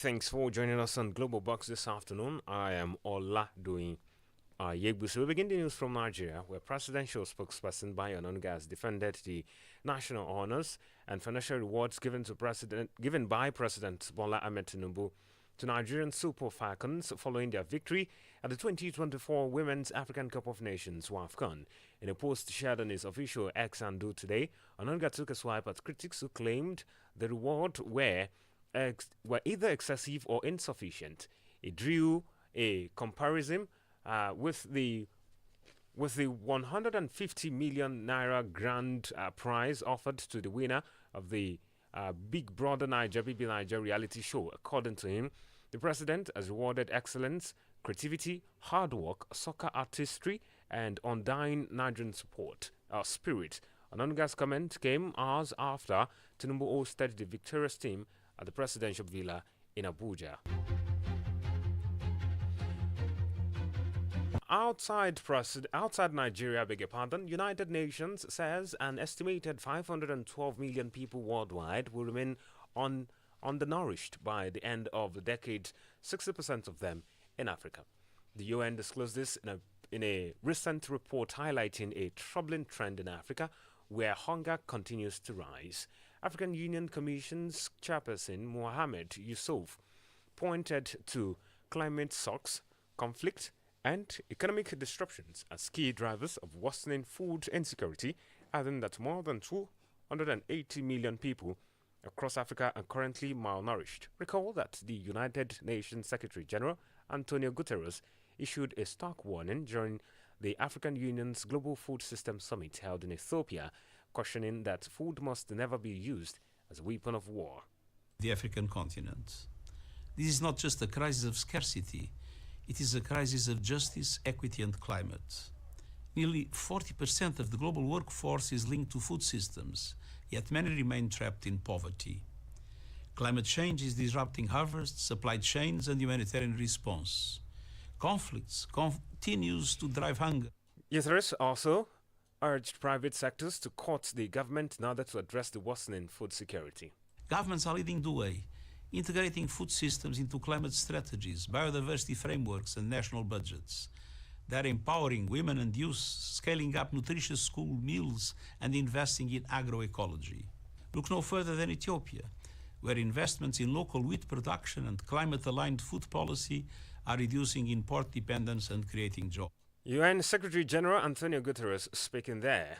Thanks for joining us on Global Box this afternoon. I am Oladoyin Ayegbusi. We begin the news from Nigeria, where presidential spokesperson Bayo Onanga has defended the national honors and financial rewards given by President Bola Ahmed Tinubu to Nigerian Super Falcons following their victory at the 2024 Women's African Cup of Nations (WAFCON). In a post shared on his official X handle today, Onanga took a swipe at critics who claimed the reward were either excessive or insufficient. It drew a comparison with the 150 million naira grand prize offered to the winner of the Big Brother Niger BB Niger reality show. According to him, the president has rewarded excellence, creativity, hard work, soccer artistry, and undying Nigerian spirit. Anonga's comment came hours after Tinubu hosted the victorious team at the presidential villa in Abuja. Outside Nigeria, United Nations says an estimated 512 million people worldwide will remain undernourished by the end of the decade, 60% of them in Africa. The UN disclosed this in a recent report highlighting a troubling trend in Africa where hunger continues to rise. African Union Commission's chairperson Mohamed Yusuf pointed to climate shocks, conflict, and economic disruptions as key drivers of worsening food insecurity, adding that more than 280 million people across Africa are currently malnourished. Recall that the United Nations Secretary General Antonio Guterres issued a stark warning during the African Union's Global Food System Summit held in Ethiopia, cautioning that food must never be used as a weapon of war. The African continent. This is not just a crisis of scarcity, it is a crisis of justice, equity, and climate. Nearly 40% of the global workforce is linked to food systems, yet many remain trapped in poverty. Climate change is disrupting harvests, supply chains, and humanitarian response. Conflicts continues to drive hunger. Guterres also urged private sectors to court the government in order to address the worsening food security. Governments are leading the way, integrating food systems into climate strategies, biodiversity frameworks, and national budgets. They're empowering women and youth, scaling up nutritious school meals, and investing in agroecology. Look no further than Ethiopia, where investments in local wheat production and climate-aligned food policy are reducing import dependence and creating jobs. UN Secretary General Antonio Guterres speaking there.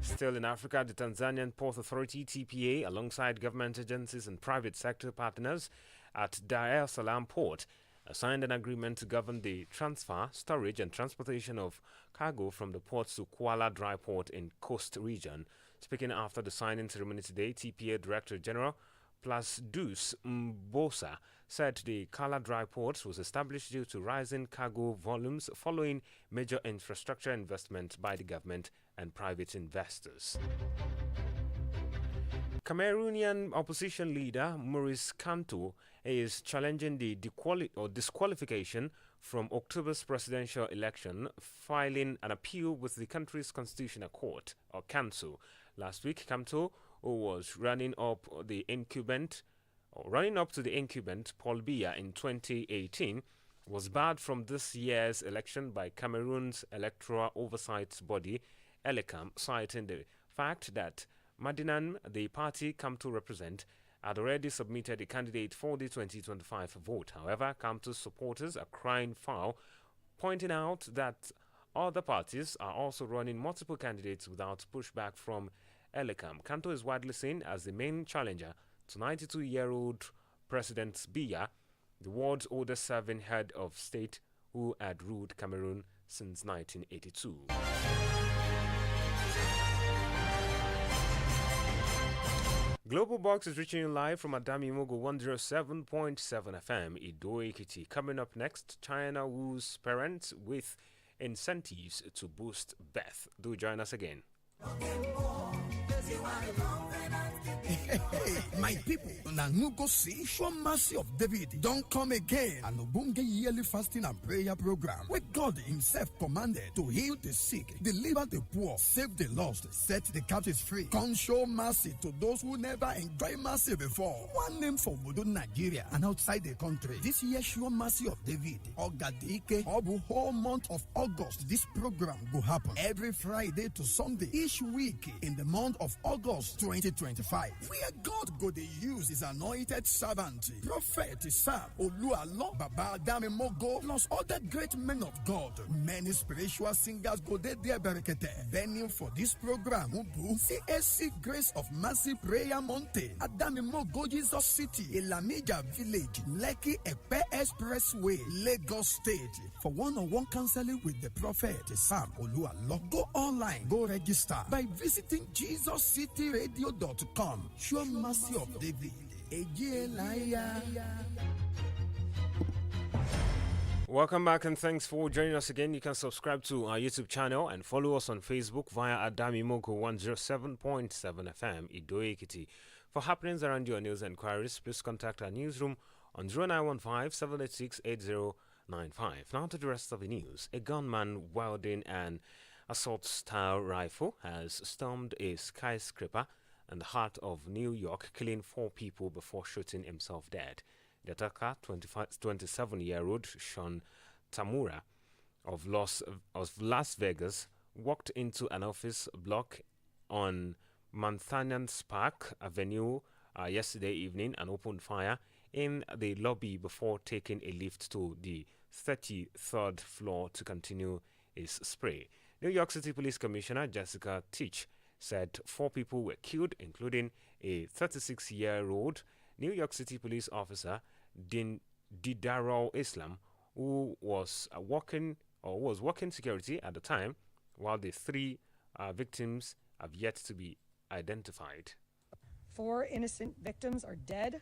Still in Africa, the Tanzanian Port Authority (TPA), alongside government agencies and private sector partners at Dar es Salaam Port, signed an agreement to govern the transfer, storage, and transportation of cargo from the port to Kuala Dry Port in Coast Region. Speaking after the signing ceremony today, TPA Director General Plasdus Mbosa said the Kala Dry Port was established due to rising cargo volumes following major infrastructure investment by the government and private investors. Cameroonian opposition leader Maurice Kamto is challenging the disqualification from October's presidential election, filing an appeal with the country's constitutional court, or Council. Last week, Kamto, who was running up to the incumbent Paul Biya in 2018, was barred from this year's election by Cameroon's electoral oversight body, ELECAM, citing the fact that Madinan, the party Kamto represent, had already submitted a candidate for the 2025 vote. However, Kamto's supporters are crying foul, pointing out that other parties are also running multiple candidates without pushback from ELECAM. Kamto is widely seen as the main challenger to 92-year-old President Biya, the world's oldest serving head of state who had ruled Cameroon since 1982. Global Box is reaching you live from Adamimogo 107.7 FM, Ido Ekiti. Coming up next, China woos parents with incentives to boost birth. Do join us again. Hey, my people, now no go see show mercy of David. Don't come again. An Obunge yearly fasting and prayer program where God himself commanded to heal the sick, deliver the poor, save the lost, set the captives free. Come show mercy to those who never enjoyed mercy before. One name for Voodoo Nigeria and outside the country. This year show mercy of David. Ogadike, Obu whole month of August. This program will happen every Friday to Sunday each week in the month of August 2025. Where God go they use his anointed servant, Prophet Sam Olualo, Baba Adamimogo, plus other great men of God. Many spiritual singers go there berekete. Venue for this program will be CSC Grace of Mercy Prayer Mountain, Adamimogo Jesus City, Elamija Village, Lekki Epe Expressway, Lagos State. For one-on-one counseling with the Prophet Sam Olualo, go online, go register by visiting JesusCityRadio.com. Show mercy of David. Welcome back and thanks for joining us again. You can subscribe to our YouTube channel and follow us on Facebook via Adamimogo 107.7 FM Ido-Ekiti. For happenings around your news and inquiries, please contact our newsroom on 0915-786-8095. Now to the rest of the news. A gunman wielding an assault-style rifle has stormed a skyscraper in the heart of New York, killing 4 people before shooting himself dead. The attacker, 27-year-old Sean Tamura of Las Vegas, walked into an office block on Manhattan Park Avenue yesterday evening and opened fire in the lobby before taking a lift to the 33rd floor to continue his spray. New York City Police Commissioner Jessica Teach said 4 people were killed, including a 36-year-old New York City police officer, Didarul Islam, who was working security at the time, while the 3 victims have yet to be identified. 4 innocent victims are dead.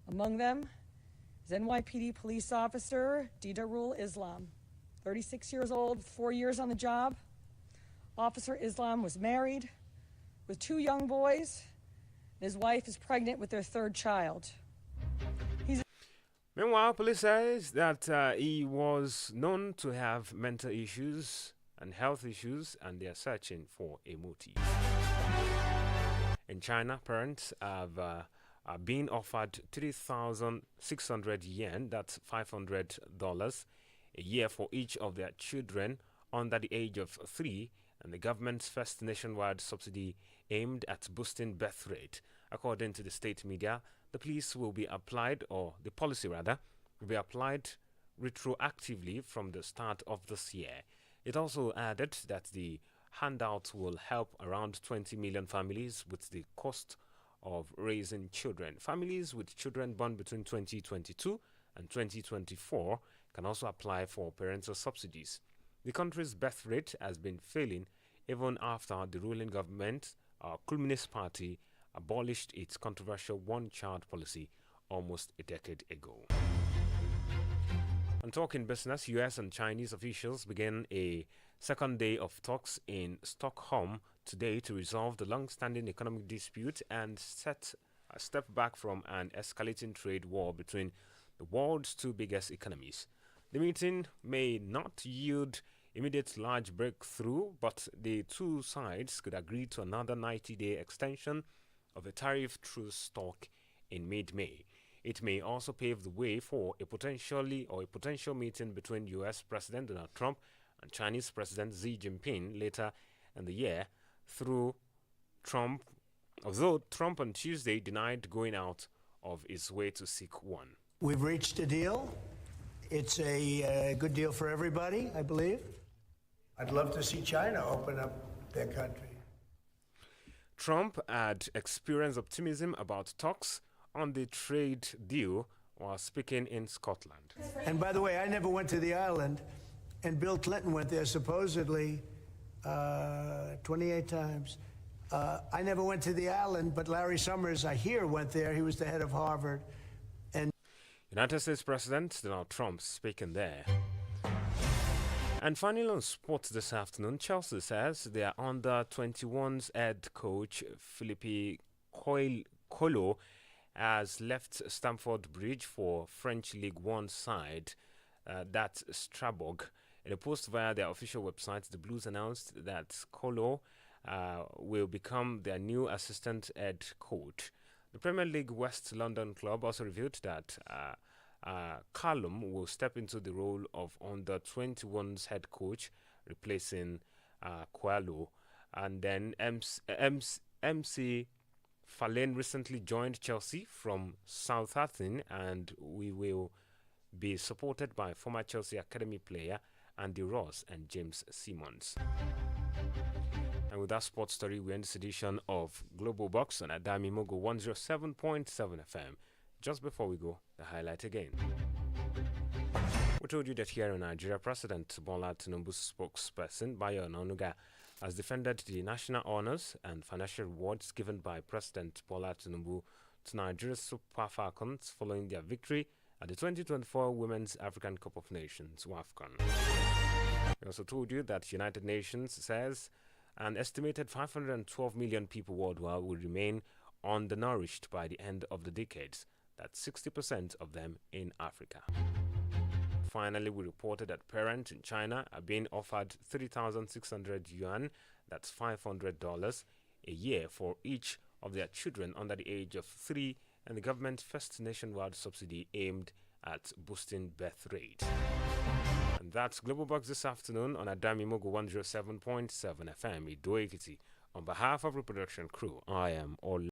Among them is NYPD police officer Didarul Islam, 36 years old, 4 years on the job. Officer Islam was married with 2 young boys, and his wife is pregnant with their 3rd child. Meanwhile, police says that he was known to have mental issues and health issues, and they are searching for a motive. In China, parents have been offered 3,600 yen, that's $500 a year for each of their children under the age of 3, and the government's first nationwide subsidy aimed at boosting birth rate. According to the state media, the policy will be applied will be applied retroactively from the start of this year. It also added that the handout will help around 20 million families with the cost of raising children. Families with children born between 2022 and 2024 can also apply for parental subsidies. The country's birth rate has been falling even after the ruling government, Communist Party, abolished its controversial one-child policy almost a decade ago. On talking business, US and Chinese officials began a second day of talks in Stockholm today to resolve the long-standing economic dispute and set a step back from an escalating trade war between the world's 2 biggest economies. The meeting may not yield immediate large breakthrough, but the 2 sides could agree to another 90-day extension of a tariff truce talk in mid-May. It may also pave the way for a potential meeting between U.S. President Donald Trump and Chinese President Xi Jinping later in the year, although Trump on Tuesday denied going out of his way to seek one. We've reached a deal. It's a good deal for everybody, I believe. I'd love to see China open up their country. Trump had experienced optimism about talks on the trade deal while speaking in Scotland. And by the way, I never went to the island, and Bill Clinton went there supposedly 28 times. I never went to the island, but Larry Summers, I hear, went there. He was the head of Harvard. And United States President Donald Trump speaking there. And finally on sports this afternoon, Chelsea says their under-21s head coach Philippe Colo has left Stamford Bridge for French League One side, that's Strasbourg. In a post via their official website, the Blues announced that Colo will become their new assistant head coach. The Premier League West London club also revealed that Callum will step into the role of under-21's head coach, replacing Coelho. And then MC Fallane recently joined Chelsea from Southampton, and we will be supported by former Chelsea Academy player Andy Ross and James Simmons. And with that sports story, we end this edition of Global Box on Adamimogo 107.7 FM. Just before we go, the highlight again. We told you that here in Nigeria, President Bola Tinubu's spokesperson, Bayo Onanuga, has defended the national honors and financial rewards given by President Bola Tinubu to Nigeria's Super Falcons following their victory at the 2024 Women's African Cup of Nations, WAFCON. We also told you that United Nations says an estimated 512 million people worldwide will remain undernourished by the end of the decade. That's 60% of them in Africa. Finally, we reported that parents in China are being offered 3,600 yuan, that's $500 a year for each of their children under the age of 3, and the government's first nationwide subsidy aimed at boosting birth rate. And that's Global Box this afternoon on Adamimogo 107.7 FM, Ido Ekiti. On behalf of the production crew, I am Oladoyin